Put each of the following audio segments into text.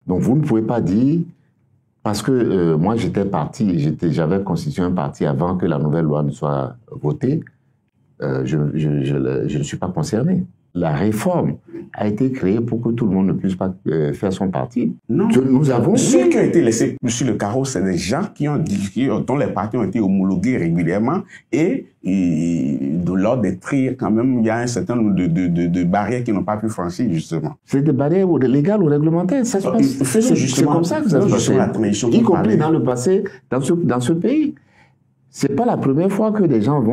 Donc vous ne pouvez pas dire, parce que moi j'étais parti, j'avais constitué un parti avant que la nouvelle loi ne soit votée, je ne suis pas concerné. La réforme a été créée pour que tout le monde ne puisse pas faire son parti. Non. Nous avons... Ceux qui ont été laissés sur le carreau, c'est des gens dont les partis ont été homologués régulièrement et lors des tris, quand même, il y a un certain nombre de barrières qui n'ont pas pu franchir, justement. C'est des barrières légales ou réglementaires. C'est comme ça que ça se passe, y compris dans le passé, dans ce pays. C'est pas la première fois que des gens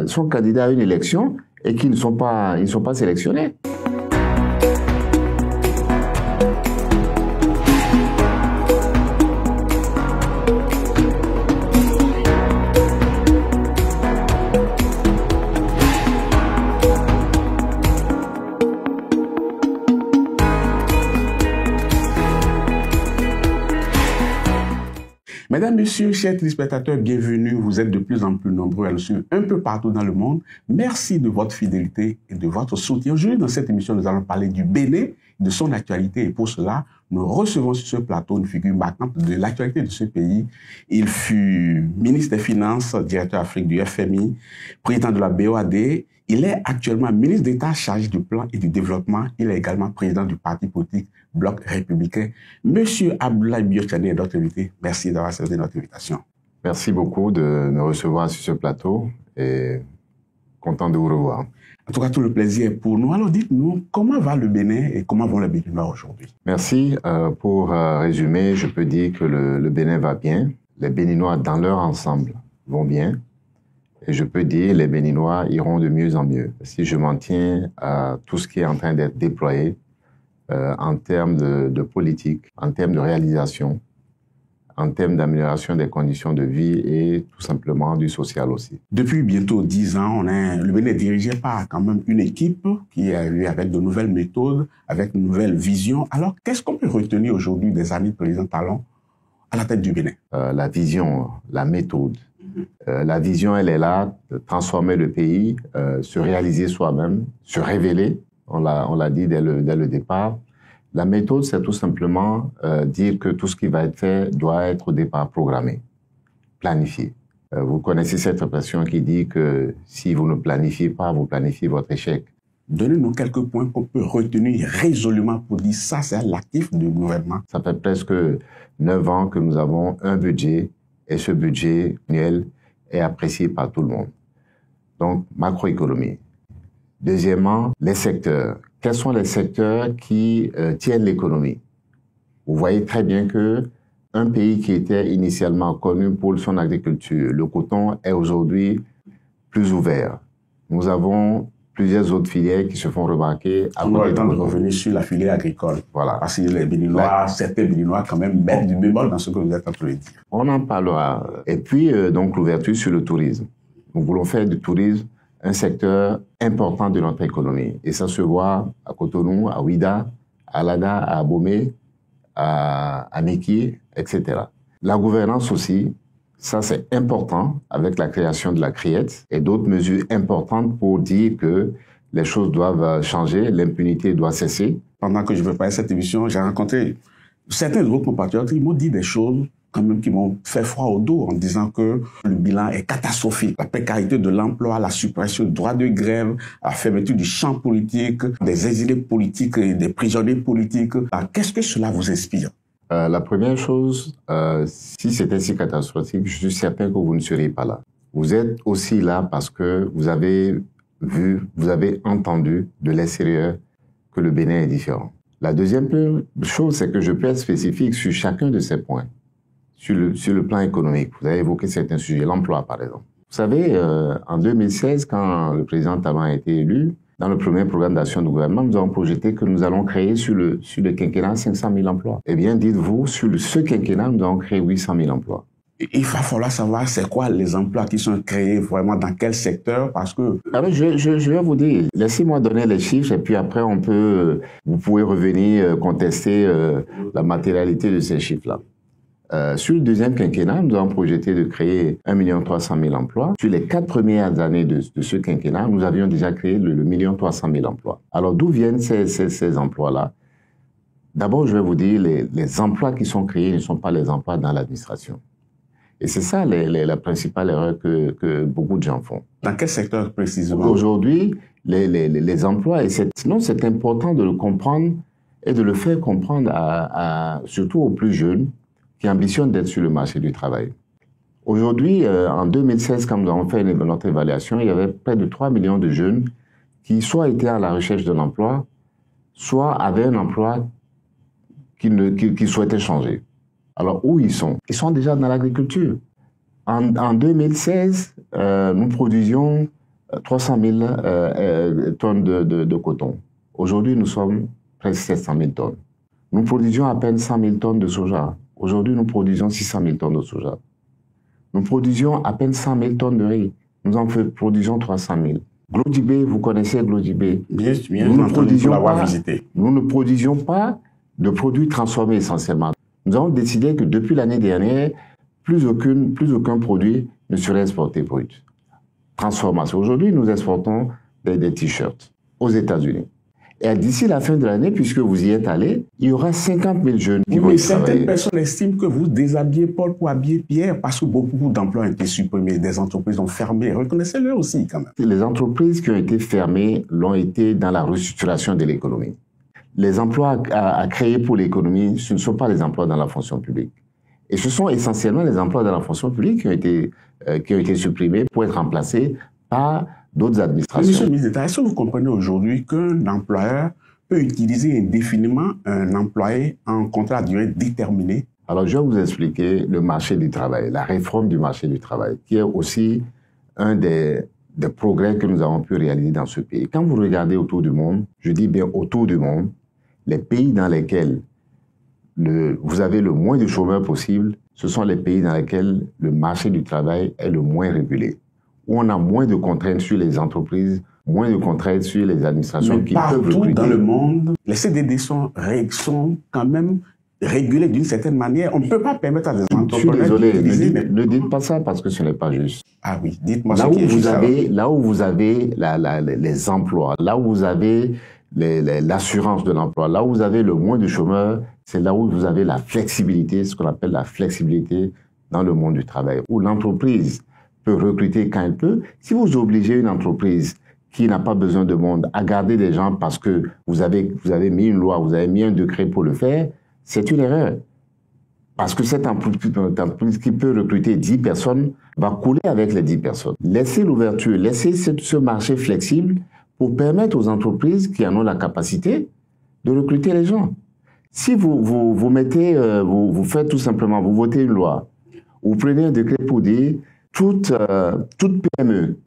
sont candidats à une élection et qu'ils ne sont pas sélectionnés. Mesdames, Messieurs, chers téléspectateurs, bienvenue. Vous êtes de plus en plus nombreux à nous suivre un peu partout dans le monde. Merci de votre fidélité et de votre soutien. Aujourd'hui, dans cette émission, nous allons parler du Bénin, de son actualité. Et pour cela, nous recevons sur ce plateau une figure marquante de l'actualité de ce pays. Il fut ministre des Finances, directeur Afrique du FMI, président de la BOAD. Il est actuellement ministre d'État chargé du plan et du développement. Il est également président du parti politique Bloc républicain. Monsieur Abdoulaye Bio-Tchane est notre invité. Merci d'avoir accepté notre invitation. Merci beaucoup de me recevoir sur ce plateau et content de vous revoir. En tout cas, tout le plaisir est pour nous. Alors dites-nous, comment va le Bénin et comment vont les Béninois aujourd'hui? Merci. Pour résumer, je peux dire que le Bénin va bien. Les Béninois dans leur ensemble vont bien. Et je peux dire les Béninois iront de mieux en mieux. Si je m'en tiens à tout ce qui est en train d'être déployé en termes de politique, en termes de réalisation, en termes d'amélioration des conditions de vie et tout simplement du social aussi. Depuis bientôt 10 ans, le Bénin est dirigé par quand même une équipe qui est arrivée avec de nouvelles méthodes, avec une nouvelle vision. Alors, qu'est-ce qu'on peut retenir aujourd'hui des années de président Talon à la tête du Bénin? La vision, la méthode. La vision, elle est là, de transformer le pays, se réaliser soi-même, se révéler. On l'a dit dès le départ. La méthode, c'est tout simplement dire que tout ce qui va être fait doit être au départ programmé, planifié. Vous connaissez cette expression qui dit que si vous ne planifiez pas, vous planifiez votre échec. Donnez-nous quelques points qu'on peut retenir résolument pour dire ça, c'est l'actif du gouvernement. Ça fait presque 9 ans que nous avons un budget et ce budget annuel est apprécié par tout le monde. Donc, macroéconomie. Deuxièmement, les secteurs. Quels sont les secteurs qui tiennent l'économie? Vous voyez très bien que un pays qui était initialement connu pour son agriculture, le coton, est aujourd'hui plus ouvert. Nous avons plusieurs autres filières qui se font remarquer. On a le temps de revenir sur la filière agricole. Voilà. Parce que les Béninois, certains Béninois quand même mettent du bémol dans ce que vous êtes en train de dire. On en parlera. Et puis, donc, l'ouverture sur le tourisme. Nous voulons faire du tourisme un secteur important de notre économie. Et ça se voit à Cotonou, à Ouida, à Lada, à Abomey, à Meki, etc. La gouvernance aussi, ça c'est important avec la création de la CRIET et d'autres mesures importantes pour dire que les choses doivent changer, l'impunité doit cesser. Pendant que je préparais cette émission, j'ai rencontré certains de vos compatriotes qui m'ont dit des choses quand même qui m'ont fait froid au dos en disant que le bilan est catastrophique. La précarité de l'emploi, la suppression du droit de grève, la fermeture du champ politique, des exilés politiques et des prisonniers politiques. Qu'est-ce que cela vous inspire? La première chose, si c'était si catastrophique, je suis certain que vous ne seriez pas là. Vous êtes aussi là parce que vous avez vu, vous avez entendu de l'extérieur que le Bénin est différent. La deuxième chose, c'est que je peux être spécifique sur chacun de ces points. Sur le plan économique, vous avez évoqué certains sujets, l'emploi par exemple. Vous savez, en 2016, quand le président Talon a été élu, dans le premier programme d'action du gouvernement, nous avons projeté que nous allons créer sur le quinquennat 500 000 emplois. Eh bien, dites-vous, sur ce quinquennat, nous avons créé 800 000 emplois. Il va falloir savoir c'est quoi les emplois qui sont créés, vraiment dans quel secteur, parce que... Alors, je vais vous dire, laissez-moi donner les chiffres et puis après, vous pouvez revenir contester la matérialité de ces chiffres-là. Sur le deuxième quinquennat, nous avons projeté de créer 1 300 000 emplois. Sur les 4 premières années de ce quinquennat, nous avions déjà créé le 1 300 000 emplois. Alors, d'où viennent ces emplois-là? D'abord, je vais vous dire, les emplois qui sont créés ne sont pas les emplois dans l'administration. Et c'est ça la principale erreur que beaucoup de gens font. Dans quel secteur précisément? Aujourd'hui, les emplois, et sinon c'est important de le comprendre et de le faire comprendre surtout aux plus jeunes qui ambitionnent d'être sur le marché du travail. Aujourd'hui, en 2016, quand nous avons fait notre évaluation, il y avait près de 3 millions de jeunes qui soit étaient à la recherche d'un emploi, soit avaient un emploi qu'ils souhaitaient changer. Alors, où ils sont? Ils sont déjà dans l'agriculture. En 2016, nous produisions 300 000 tonnes de coton. Aujourd'hui, nous sommes presque 700 000 tonnes. Nous produisions à peine 100 000 tonnes de soja. Aujourd'hui, nous produisons 600 000 tonnes de soja. Nous produisions à peine 100 000 tonnes de riz. Nous en produisons 300 000. Glodibé, vous connaissez Glodibé? Bien, nous ne produisions pas de produits transformés essentiellement. Nous avons décidé que depuis l'année dernière, plus aucun produit ne serait exporté brut. Transformation. Aujourd'hui, nous exportons des t-shirts aux États-Unis. Et d'ici la fin de l'année, puisque vous y êtes allé, il y aura 50 000 jeunes qui vont y travailler. Certaines personnes estiment que vous déshabillez Paul pour habiller Pierre parce que beaucoup d'emplois ont été supprimés, des entreprises ont fermé. Reconnaissez-le aussi quand même. Les entreprises qui ont été fermées l'ont été dans la restructuration de l'économie. Les emplois à créer pour l'économie, ce ne sont pas les emplois dans la fonction publique. Et ce sont essentiellement les emplois dans la fonction publique qui ont été supprimés pour être remplacés par d'autres administrations. Monsieur le ministre d'État, est-ce que vous comprenez aujourd'hui qu'un employeur peut utiliser indéfiniment un employé en contrat à durée déterminée? Alors, je vais vous expliquer le marché du travail, la réforme du marché du travail, qui est aussi un des progrès que nous avons pu réaliser dans ce pays. Quand vous regardez autour du monde, je dis bien autour du monde, les pays dans lesquels vous avez le moins de chômeurs possible, ce sont les pays dans lesquels le marché du travail est le moins régulé, où on a moins de contraintes sur les entreprises, moins de contraintes sur les administrations qui peuvent recruter. Partout dans le monde, les CDD sont quand même régulés d'une certaine manière. On ne peut pas permettre à des entrepreneurs... Je suis désolé, ne dites pas ça parce que ce n'est pas juste. Ah oui, dites-moi là, là où vous avez les emplois, là où vous avez l'assurance de l'emploi, là où vous avez le moins de chômeurs, c'est là où vous avez la flexibilité, ce qu'on appelle la flexibilité dans le monde du travail, où l'entreprise peut recruter quand elle peut. Si vous obligez une entreprise qui n'a pas besoin de monde à garder des gens parce que vous avez mis une loi, vous avez mis un décret pour le faire, c'est une erreur. Parce que cette entreprise qui peut recruter 10 personnes va couler avec les 10 personnes. Laissez l'ouverture, laissez ce marché flexible pour permettre aux entreprises qui en ont la capacité de recruter les gens. Si vous faites tout simplement, vous votez une loi, vous prenez un décret pour dire toute PME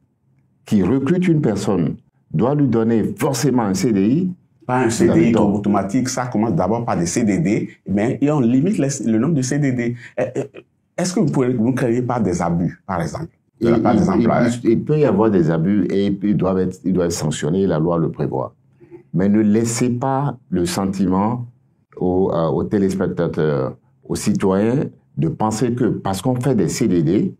qui recrute une personne doit lui donner forcément un CDI. Pas un CDI automatique, ça commence d'abord par des CDD, mais on limite le nombre de CDD. Est-ce que vous ne créez pas des abus, par exemple, de la part des employeurs? Il peut y avoir des abus et ils doivent être sanctionnés, la loi le prévoit. Mais ne laissez pas le sentiment aux téléspectateurs, aux citoyens, de penser que parce qu'on fait des CDD,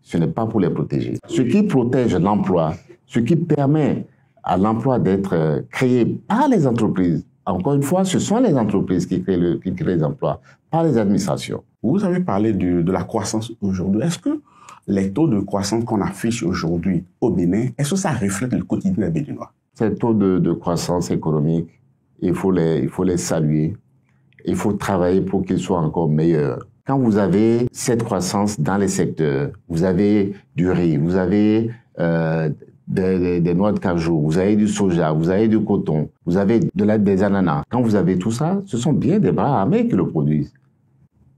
ce n'est pas pour les protéger. Ce qui protège l'emploi, ce qui permet à l'emploi d'être créé par les entreprises. Encore une fois, ce sont les entreprises qui créent les emplois, pas les administrations. Vous avez parlé de la croissance aujourd'hui. Est-ce que les taux de croissance qu'on affiche aujourd'hui au Bénin, est-ce que ça reflète le quotidien des Béninois? Ces taux de croissance économique, il faut les saluer. Il faut travailler pour qu'ils soient encore meilleurs. Quand vous avez cette croissance dans les secteurs, vous avez du riz, vous avez des noix de cajou, vous avez du soja, vous avez du coton, vous avez des ananas. Quand vous avez tout ça, ce sont bien des bras armés qui le produisent.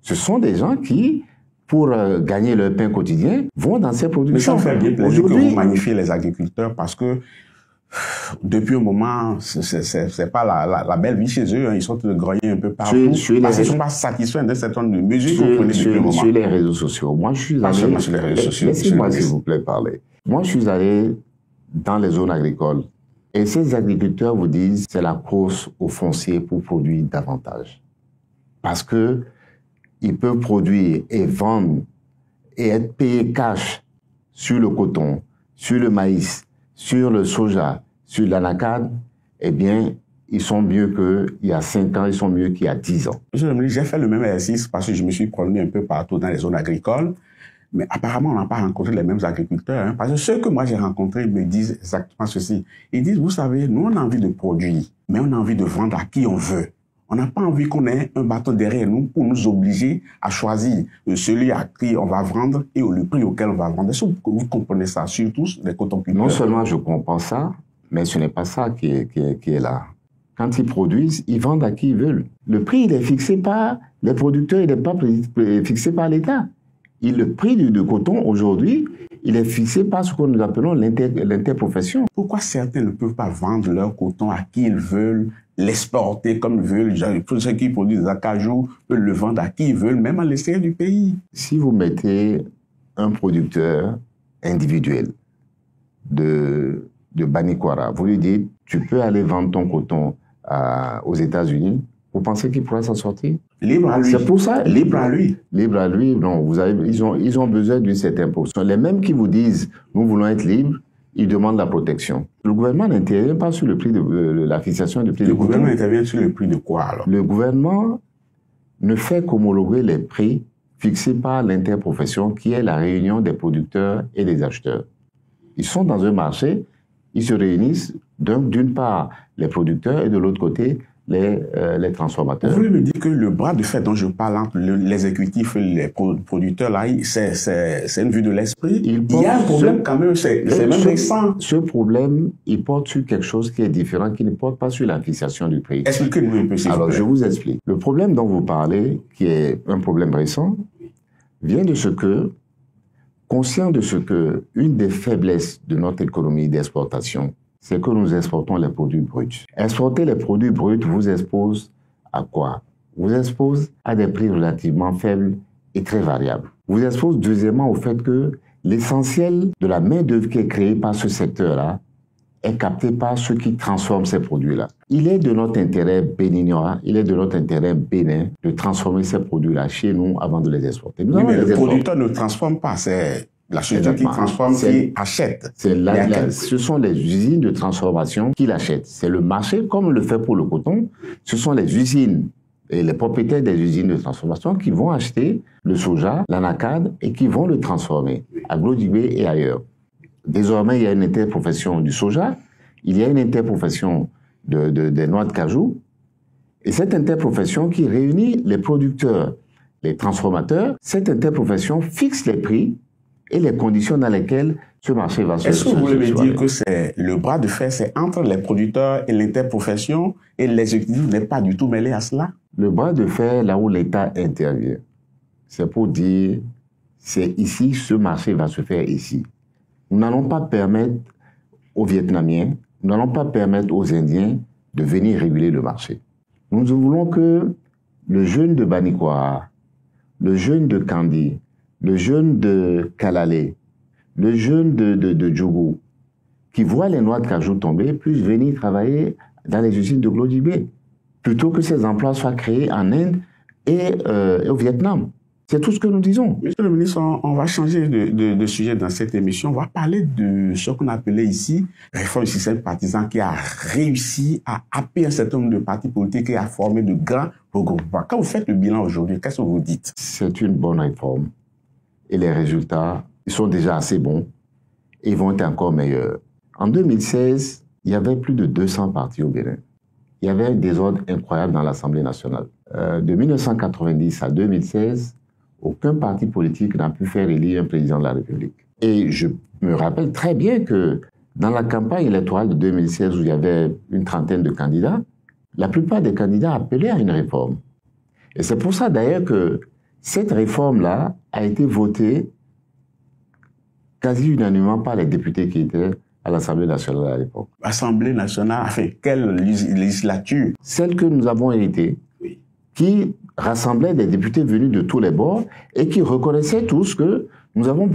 Ce sont des gens qui, pour gagner leur pain quotidien, vont dans ces productions. Mais ça fait bien plaisir que vous magnifiez les agriculteurs parce que depuis un moment, c'est pas la belle vie chez eux. Ils sont de grogner un peu partout parce qu'ils ne sont pas satisfaits d'un certain nombre de mesures qu'on prenait depuis un moment. Sur les réseaux sociaux. Moi, je suis allé... Pas sur les réseaux sociaux. Laissez-moi, s'il vous plaît, parler. Moi, je suis allé dans les zones agricoles. Et ces agriculteurs vous disent c'est la course au foncier pour produire davantage. Parce que ils peuvent produire et vendre et être payés cash sur le coton, sur le maïs, sur le soja, sur l'anacarde, eh bien, ils sont mieux qu'il y a 5 ans, ils sont mieux qu'il y a 10 ans. Monsieur le ministre, j'ai fait le même exercice parce que je me suis promené un peu partout dans les zones agricoles. Mais apparemment, on n'a pas rencontré les mêmes agriculteurs. Hein, parce que ceux que moi j'ai rencontrés me disent exactement ceci. Ils disent, vous savez, nous on a envie de produire, mais on a envie de vendre à qui on veut. On n'a pas envie qu'on ait un bâton derrière nous pour nous obliger à choisir celui à qui on va vendre et le prix auquel on va vendre. Est-ce que vous comprenez ça, surtout les cotonculteurs? Non seulement je comprends ça, mais ce n'est pas ça qui est là. Quand ils produisent, ils vendent à qui ils veulent. Le prix, il est fixé par les producteurs, il n'est pas fixé par l'État. Le prix du coton, aujourd'hui, il est fixé par ce que nous appelons l'interprofession. Pourquoi certains ne peuvent pas vendre leur coton à qui ils veulent, l'exporter comme ils veulent? Tous ceux qui produisent des acajou peuvent le vendre à qui ils veulent, même à l'extérieur du pays. Si vous mettez un producteur individuel de Banikwara, vous lui dites, tu peux aller vendre ton coton aux États-Unis, vous pensez qu'il pourra s'en sortir? Libre à lui. C'est pour ça. Libre à lui. Libre à lui, non. Ils ont besoin d'une certaine position. Les mêmes qui vous disent, nous voulons être libres, ils demandent la protection. Le gouvernement n'intervient pas sur le prix de la fixation du prix du coton. Le gouvernement intervient sur le prix de quoi, alors? Le gouvernement ne fait qu'homologuer les prix fixés par l'interprofession, qui est la réunion des producteurs et des acheteurs. Ils sont dans un marché, ils se réunissent, donc d'une part les producteurs et de l'autre côté les transformateurs. Vous voulez me dire que le bras de fer dont je parle entre l'exécutif et les producteurs, là, c'est une vue de l'esprit? Il y a un problème quand même, c'est même récent. Ce problème, il porte sur quelque chose qui est différent, qui ne porte pas sur la fixation du prix. Expliquez-nous un peu, s'il vous plaît. Alors, je vous explique. Le problème dont vous parlez, qui est un problème récent, vient de ce que, conscient de ce que une des faiblesses de notre économie d'exportation, c'est que nous exportons les produits bruts. Exporter les produits bruts vous expose à quoi? Vous expose à des prix relativement faibles et très variables. Vous expose deuxièmement au fait que l'essentiel de la main-d'œuvre qui est créée par ce secteur-là est capté par ceux qui transforment ces produits-là. Il est de notre intérêt béninois, il est de notre intérêt bénin de transformer ces produits-là chez nous avant de les exporter. Oui, mais le producteur ne transforme pas, c'est la société qui transforme, qui achète. Ce sont les usines de transformation qui l'achètent. C'est le marché, comme on le fait pour le coton. Ce sont les usines et les propriétaires des usines de transformation qui vont acheter le soja, l'anacade et qui vont le transformer à Glodibé et ailleurs. Désormais, il y a une interprofession du soja, il y a une interprofession des noix de cajou, et cette interprofession qui réunit les producteurs, les transformateurs, cette interprofession fixe les prix et les conditions dans lesquelles ce marché va se faire. Est-ce que vous voulez me dire que c'est le bras de fer, c'est entre les producteurs et l'interprofession et l'exécutif n'est pas du tout mêlé à cela? Le bras de fer, là où l'État intervient, c'est pour dire, c'est ici, ce marché va se faire ici. Nous n'allons pas permettre aux Vietnamiens, nous n'allons pas permettre aux Indiens de venir réguler le marché. Nous voulons que le jeune de Banikwara, le jeune de Kandi, le jeune de Kalalé, le jeune de Djougou, qui voit les noix de cajou tomber, puissent venir travailler dans les usines de Glodibé, plutôt que ces emplois soient créés en Inde et au Vietnam. C'est tout ce que nous disons. Monsieur le ministre, on va changer de sujet dans cette émission. On va parler de ce qu'on appelait ici réforme du système partisan qui a réussi à happer un certain nombre de partis politiques et à former de grands regroupements. Quand vous faites le bilan aujourd'hui, qu'est-ce que vous dites? C'est une bonne réforme. Et les résultats, ils sont déjà assez bons et ils vont être encore meilleurs. En 2016, il y avait plus de 200 partis au Bénin. Il y avait un désordre incroyable dans l'Assemblée nationale. De 1990 à 2016, aucun parti politique n'a pu faire élire un président de la République. Et je me rappelle très bien que dans la campagne électorale de 2016, où il y avait une trentaine de candidats, la plupart des candidats appelaient à une réforme. Et c'est pour ça d'ailleurs que cette réforme-là a été votée quasi unanimement par les députés qui étaient à l'Assemblée nationale à l'époque. L'Assemblée nationale, enfin, quelle législature? Celle que nous avons héritée, oui, qui rassemblait des députés venus de tous les bords et qui reconnaissaient tous que nous avions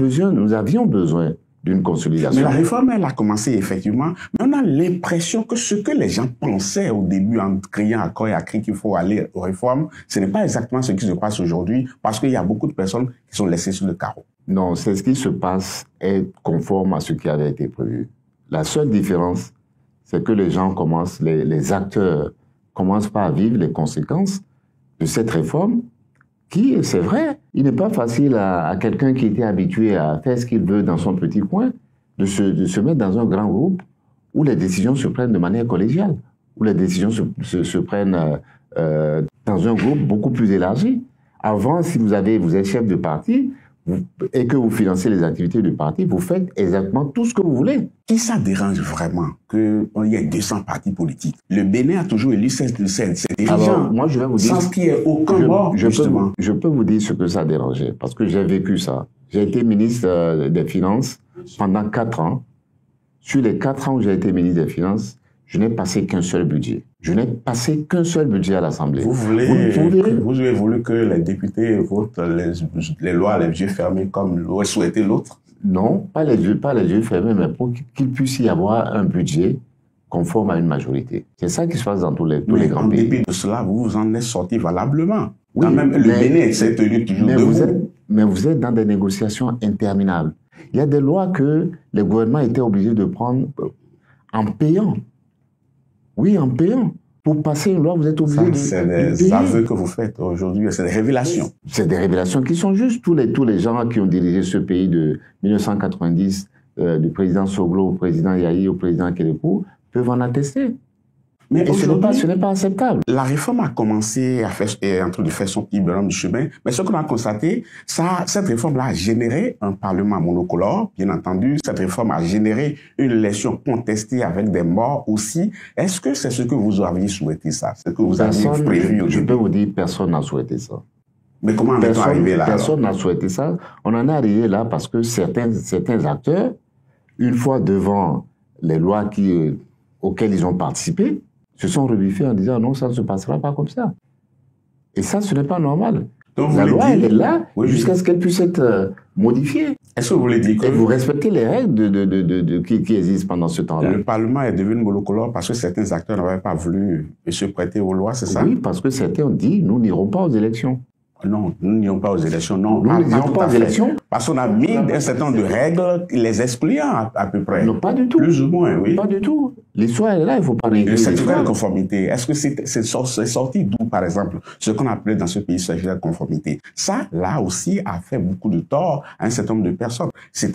besoin d'une consolidation. Mais la réforme, elle a commencé effectivement, mais on a l'impression que ce que les gens pensaient au début en criant à corps et à cri qu'il faut aller aux réformes, ce n'est pas exactement ce qui se passe aujourd'hui parce qu'il y a beaucoup de personnes qui sont laissées sur le carreau. Non, c'est ce qui se passe est conforme à ce qui avait été prévu. La seule différence, c'est que les gens commencent, les acteurs commencent par vivre les conséquences de cette réforme qui, c'est vrai, il n'est pas facile à quelqu'un qui était habitué à faire ce qu'il veut dans son petit coin de se mettre dans un grand groupe où les décisions se prennent de manière collégiale, où les décisions se prennent dans un groupe beaucoup plus élargi. Avant, si vous êtes chef de parti et que vous financez les activités du parti, vous faites exactement tout ce que vous voulez. Qui ça dérange vraiment qu'il y ait 200 partis politiques? Le Bénin a toujours élu ses dirigeants. Alors, moi, je vais vous dire, sans qu'il y ait aucun mort, justement. Je peux vous dire ce que ça dérangeait, parce que j'ai vécu ça. J'ai été ministre des Finances pendant 4 ans. Sur les 4 ans où j'ai été ministre des Finances, je n'ai passé qu'un seul budget. Je n'ai passé qu'un seul budget à l'Assemblée. Vous avez voulu que les députés votent les lois les yeux fermés comme l'aurait souhaité l'autre? Non, pas les yeux fermés, mais pour qu'il puisse y avoir un budget conforme à une majorité. C'est ça qui se passe dans tous les grands pays. En dépit de cela, vous vous en êtes sorti valablement. Oui, quand même, le Bénin s'est tenu toujours debout. Mais vous êtes dans des négociations interminables. Il y a des lois que les gouvernements étaient obligés de prendre en payant. Oui, en payant. Pour passer une loi, vous êtes obligé de payer. C'est des aveux que vous faites aujourd'hui, c'est des révélations. C'est des révélations qui sont justes. Tous les gens qui ont dirigé ce pays de 1990, du président Soglo au président Yahi au président Kélékou, peuvent en attester. Mais ce n'est pas acceptable. La réforme a commencé à faire, en train de faire son petit bonhomme du chemin, mais ce qu'on a constaté, cette réforme-là a généré un parlement monocolore, bien entendu. Cette réforme a généré une élection contestée avec des morts aussi. Est-ce que c'est ce que vous aviez souhaité, ça? Ce que vous aviez prévu aujourd'hui? Je peux vous dire, personne n'a souhaité ça. Mais comment en est-on arrivé là? Personne n'a souhaité ça. On en est arrivé là parce que certains acteurs, une fois devant les lois auxquelles ils ont participé, se sont rebuffés en disant non, ça ne se passera pas comme ça. Et ça, ce n'est pas normal. Donc, la loi, elle est là jusqu'à ce qu'elle puisse être modifiée. Est-ce que vous voulez dire que... Et vous respectez les règles qui existent pendant ce temps-là. Le Parlement est devenu monocolore parce que certains acteurs n'avaient pas voulu se prêter aux lois, c'est ça? Oui, parce que certains ont dit nous n'irons pas aux élections. Non, nous n'irons pas aux élections. Non, nous n'irons pas aux élections. Parce qu'on a mis un certain nombre de règles, les excluant à peu près. Non, pas du tout. Plus ou moins, oui. Pas du tout. L'histoire est là, il ne faut pas régler. Le certificat de conformité, est-ce que c'est sorti d'où, par exemple, ce qu'on appelait dans ce pays certificat de conformité? Ça, là aussi, a fait beaucoup de tort à un certain nombre de personnes. Ça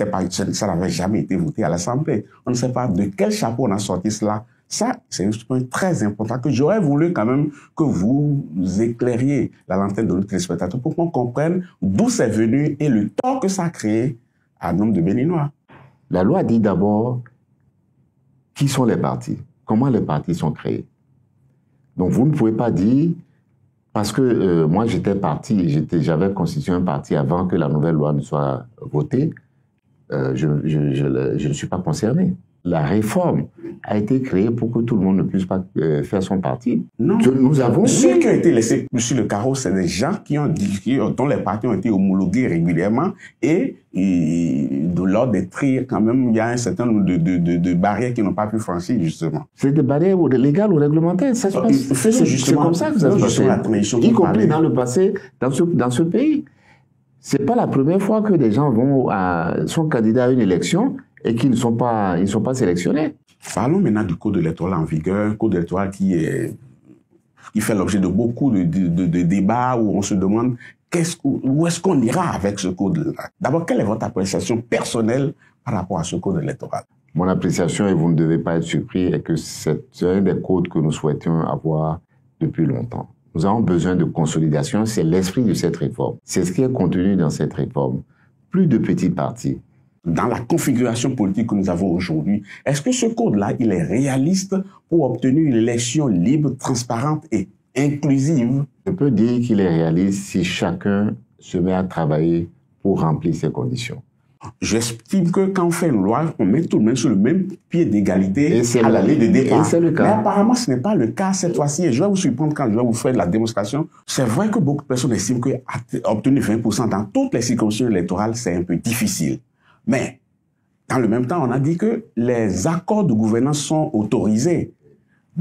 n'avait jamais été voté à l'Assemblée. On ne sait pas de quel chapeau on a sorti cela. Ça, c'est un point très important que j'aurais voulu quand même que vous éclairiez la lanterne de nos téléspectateurs pour qu'on comprenne d'où c'est venu et le tort que ça a créé à nombre de Béninois. La loi dit d'abord qui sont les partis, comment les partis sont créés. Donc vous ne pouvez pas dire, parce que moi j'étais parti, j'avais constitué un parti avant que la nouvelle loi ne soit votée, je ne suis pas concerné. La réforme a été créée pour que tout le monde ne puisse pas faire son parti. Non. Nous avons... Ceux qui ont été laissés sur le carreau, c'est des gens dont les partis ont été homologués régulièrement et de l'ordre des tri, quand même, il y a un certain nombre de barrières qui n'ont pas pu franchir, justement. C'est des barrières légales ou réglementaires. Ça se passe. C'est comme ça que ça se passe. Y compris dans le passé, dans ce pays. C'est pas la première fois que des gens sont candidats à une élection et qui ne sont pas sélectionnés. Parlons maintenant du code électoral en vigueur, un code électoral qui fait l'objet de beaucoup de débats où on se demande où est-ce qu'on ira avec ce code-là. D'abord, quelle est votre appréciation personnelle par rapport à ce code électoral? Mon appréciation, et vous ne devez pas être surpris, est que c'est un des codes que nous souhaitions avoir depuis longtemps. Nous avons besoin de consolidation, c'est l'esprit de cette réforme. C'est ce qui est contenu dans cette réforme. Plus de petits partis. Dans la configuration politique que nous avons aujourd'hui, est-ce que ce code-là, il est réaliste pour obtenir une élection libre, transparente et inclusive? Je peux dire qu'il est réaliste si chacun se met à travailler pour remplir ces conditions. J'estime que quand on fait une loi, on met tout le monde sur le même pied d'égalité à la ligne de départ. Et c'est le cas. Mais apparemment, ce n'est pas le cas cette fois-ci. Et je vais vous surprendre quand je vais vous faire la démonstration. C'est vrai que beaucoup de personnes estiment qu'obtenir 20% dans toutes les circonscriptions électorales, c'est un peu difficile. Mais, dans le même temps, on a dit que les accords de gouvernance sont autorisés.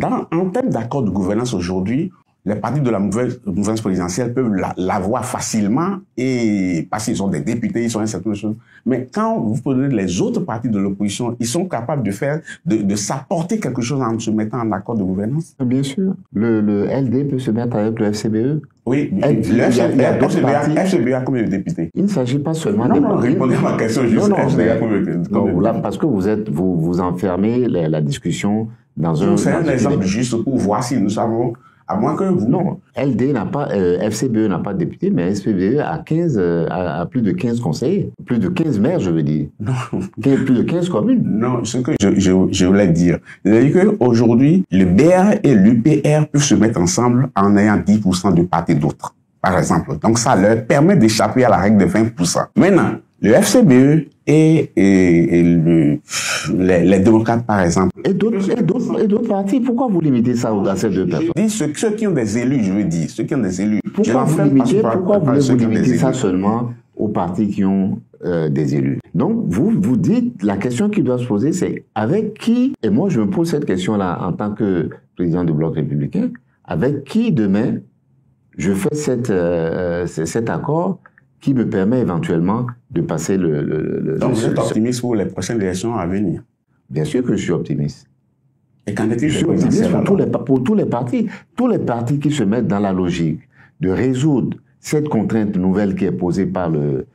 En termes d'accords de gouvernance aujourd'hui, les partis de la mouvance présidentielle peuvent l'avoir facilement et parce qu'ils sont des députés, ils sont certaines choses. Mais quand vous prenez les autres partis de l'opposition, ils sont capables de faire, de s'apporter quelque chose en se mettant en accord de gouvernance. Bien sûr. Le LD peut se mettre avec le FCBE. Oui, le FCBE a combien de députés? Il ne s'agit pas seulement Non, répondez à ma question juste. Parce que vous enfermez la discussion dans un... C'est un exemple juste pour voir si nous savons, à moins que vous... Non, LD n'a pas, FCBE n'a pas de député, mais FCBE a plus de 15 conseillers, plus de 15 maires, je veux dire. Non. Plus de 15 communes. Non, ce que je voulais dire, c'est-à-dire qu'aujourd'hui, le BR et l'UPR peuvent se mettre ensemble en ayant 10% de part et d'autre, par exemple. Donc ça leur permet d'échapper à la règle de 20%. Maintenant, le FCBE et les démocrates, par exemple. Et d'autres partis, pourquoi vous limitez ça à ces deux personnes? Je dis ceux qui ont des élus, je veux dire, ceux qui ont des élus. Pourquoi vous limitez ça seulement aux partis qui ont des élus? Donc, vous dites, la question qui doit se poser, c'est avec qui, et moi je me pose cette question-là en tant que président du Bloc républicain, avec qui demain je fais cet accord qui me permet éventuellement de passer Donc vous êtes optimiste pour les prochaines élections à venir? Bien sûr que je suis optimiste. Et qu'en est-il? Je suis optimiste pour tous les partis. Tous les partis qui se mettent dans la logique de résoudre cette contrainte nouvelle qui est posée par le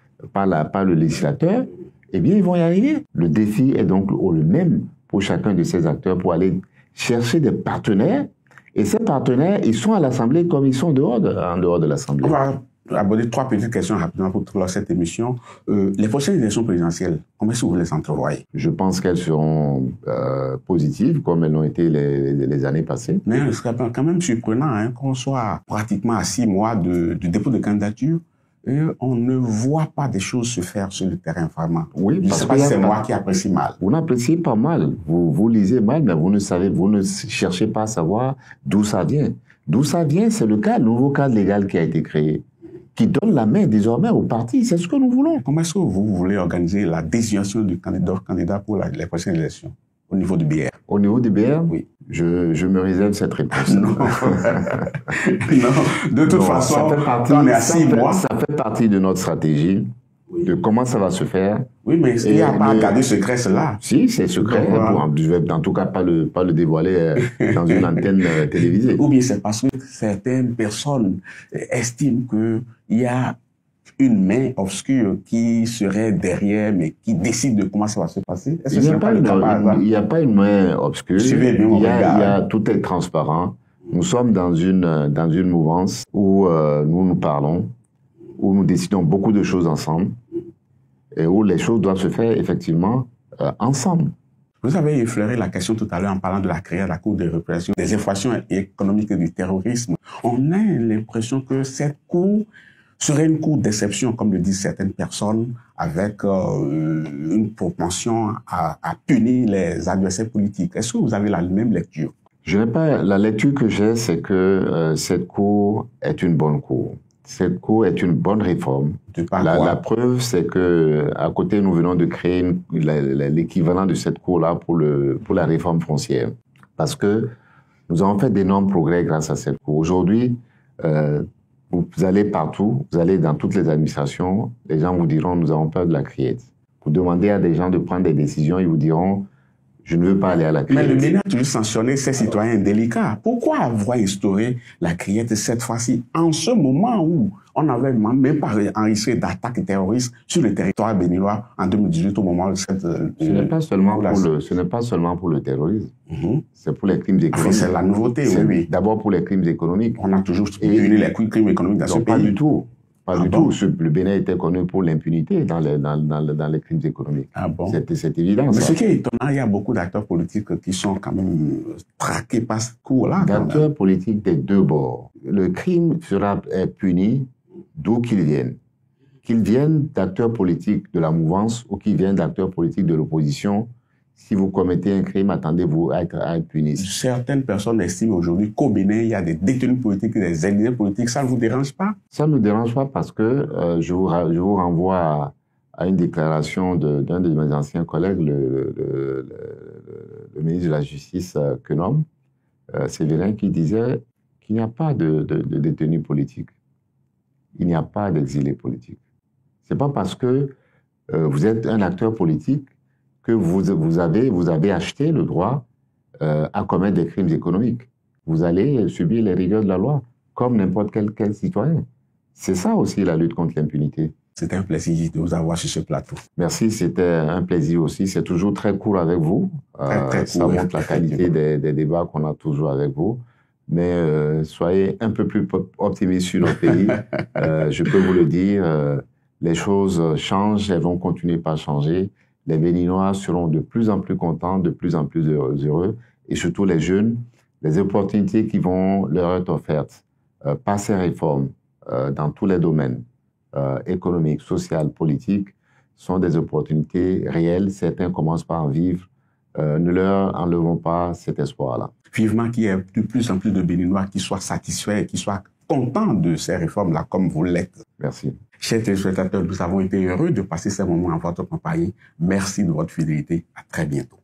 législateur, eh bien, ils vont y arriver. Le défi est donc le même pour chacun de ces acteurs pour aller chercher des partenaires. Et ces partenaires, ils sont à l'Assemblée comme ils sont en dehors de l'Assemblée. On va aborder 3 petites questions rapidement pour clore cette émission. Les prochaines élections présidentielles, comment est-ce que vous les entrevoyez? Je pense qu'elles seront positives, comme elles l'ont été les années passées. Mais ce serait quand même surprenant qu'on soit pratiquement à 6 mois du dépôt de candidature et on ne voit pas des choses se faire sur le terrain vraiment. Oui, parce que c'est moi qui apprécie mal. Vous n'appréciez pas mal. Vous lisez mal, mais vous ne cherchez pas à savoir d'où ça vient. D'où ça vient, c'est le nouveau cadre légal qui a été créé, qui donne la main désormais aux partis. C'est ce que nous voulons. Comment est-ce que vous voulez organiser la désignation du candidat pour les prochaines élections au niveau du BR? Au niveau du BR? Oui. Je me réserve cette réponse. Non. Non. De toute façon, on est à 6 mois. Ça fait partie de notre stratégie, de comment ça va se faire. Oui, mais il n'y a pas à garder secret cela. Si, c'est secret. Je vais en tout cas pas le dévoiler dans une antenne télévisée. Ou bien c'est parce que certaines personnes estiment qu'il y a une main obscure qui serait derrière, mais qui décide de comment ça va se passer. Il n'y a pas une main obscure. Tout est transparent. Nous sommes dans une mouvance où nous parlons, où nous décidons beaucoup de choses ensemble et où les choses doivent se faire effectivement ensemble. Vous avez effleuré la question tout à l'heure en parlant de la création de la Cour de répression des infractions économiques et du terrorisme. On a l'impression que cette Cour serait une cour d'exception, comme le disent certaines personnes, avec une propension à punir les adversaires politiques. Est-ce que vous avez la même lecture? Je n'ai pas. La lecture que j'ai, c'est que cette cour est une bonne cour. Cette cour est une bonne réforme. La preuve, c'est que à côté, nous venons de créer l'équivalent de cette cour-là pour la réforme foncière, parce que nous avons fait d'énormes progrès grâce à cette cour. Aujourd'hui, vous allez partout, vous allez dans toutes les administrations, les gens vous diront, nous avons peur de la criette. Vous demandez à des gens de prendre des décisions, ils vous diront, je ne veux pas aller à la criette. Mais le Bénin a toujours sanctionné ces citoyens indélicats. Pourquoi avoir instauré la criette cette fois-ci, en ce moment où on n'avait même pas enregistré d'attaques terroristes sur le territoire béninois en 2018 au moment de cette... Ce n'est pas seulement pour le terrorisme. C'est pour les crimes économiques. Enfin, c'est la nouveauté, oui. D'abord pour les crimes économiques. On a toujours puni les crimes économiques dans ce pays. Pas du tout. Pas du tout. Le Bénin était connu pour l'impunité dans les crimes économiques. Ah bon? C'est évident. Mais ce qui est étonnant, il y a beaucoup d'acteurs politiques qui sont quand même traqués par ce cours-là. D'acteurs politiques des deux bords. Le crime sera puni d'où qu'il vienne. Qu'ils viennent d'acteurs politiques de la mouvance ou qu'ils viennent d'acteurs politiques de l'opposition, si vous commettez un crime, attendez-vous à être puni. Certaines personnes estiment aujourd'hui qu'au Bénin, il y a des détenus politiques, des exilés politiques. Ça ne vous dérange pas? Ça ne me dérange pas parce que je vous renvoie à une déclaration d'un de mes anciens collègues, le ministre de la Justice, Quenom, Séverin, qui qu'il n'y a pas de détenus politiques. Il n'y a pas d'exilés politiques. Ce n'est pas parce que vous êtes un acteur politique que vous avez acheté le droit à commettre des crimes économiques. Vous allez subir les rigueurs de la loi, comme n'importe quel citoyen. C'est ça aussi la lutte contre l'impunité. C'était un plaisir de vous avoir sur ce plateau. Merci, c'était un plaisir aussi. C'est toujours très court avec vous. Très ça montre la qualité des débats qu'on a toujours avec vous. Mais soyez un peu plus optimistes sur notre pays. Je peux vous le dire, les choses changent, elles vont continuer par changer. Les Béninois seront de plus en plus contents, de plus en plus heureux. Et surtout les jeunes, les opportunités qui vont leur être offertes par ces réformes dans tous les domaines, économiques, sociales, politiques, sont des opportunités réelles. Certains commencent par en vivre. Ne leur enlevons pas cet espoir-là. Vivement qu'il y ait de plus en plus de Béninois qui soient satisfaits, qui soient contents de ces réformes-là, comme vous l'êtes. Merci. Chers téléspectateurs, nous avons été heureux de passer ces moments en votre compagnie. Merci de votre fidélité. À très bientôt.